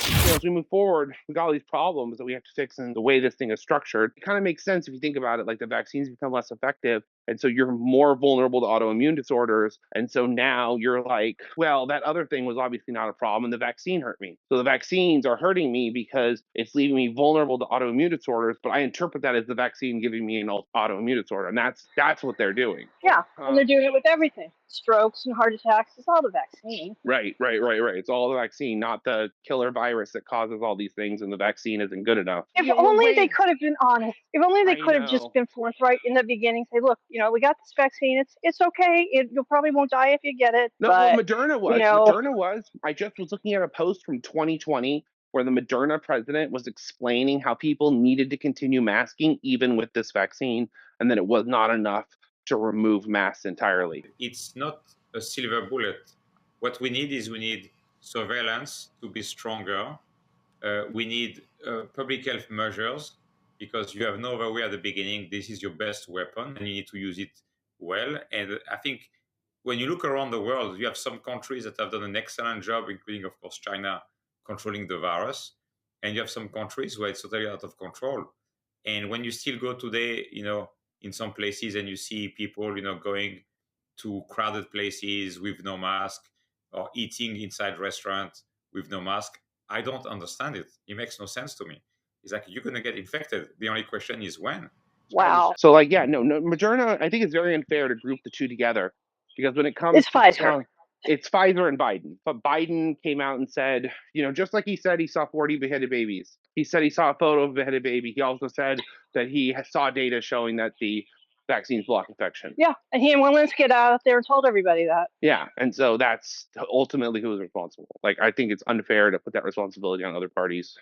As we move forward, we got all these problems that we have to fix in the way this thing is structured. It kind of makes sense if you think about it, like the vaccines become less effective. And so you're more vulnerable to autoimmune disorders. And so now you're like, well, that other thing was obviously not a problem, and the vaccine hurt me. So the vaccines are hurting me because it's leaving me vulnerable to autoimmune disorders, but I interpret that as the vaccine giving me an autoimmune disorder. And that's what they're doing. Yeah, and they're doing it with everything. Strokes and heart attacks, it's all the vaccine. Right. It's all the vaccine, not the killer virus that causes all these things, and the vaccine isn't good enough. If only they could have been honest. If only they could have just been forthright in the beginning. Say, look, we got this vaccine. It's okay. You probably won't die if you get it. No, but, well, Moderna was. Moderna was. I just was looking at a post from 2020 where the Moderna president was explaining how people needed to continue masking even with this vaccine, and that it was not enough to remove masks entirely. It's not a silver bullet. What we need surveillance to be stronger. We need public health measures, because you have no other way at the beginning. This is your best weapon, and you need to use it well. And I think when you look around the world, you have some countries that have done an excellent job, including, of course, China, controlling the virus. And you have some countries where it's totally out of control. And when you still go today, in some places, and you see people, going to crowded places with no mask, or eating inside restaurants with no mask, I don't understand it. It makes no sense to me. It's like, you're going to get infected. The only question is when. Wow. So Moderna, I think it's very unfair to group the two together, because when it comes it's Pfizer. It's Pfizer and Biden. But Biden came out and said, just like he said he saw 40 beheaded babies. He said he saw a photo of a beheaded baby. He also said that he saw data showing that the vaccines block infection. Yeah, and he and Walensky got out there and told everybody that. Yeah, and so that's ultimately who's responsible. Like, I think it's unfair to put that responsibility on other parties.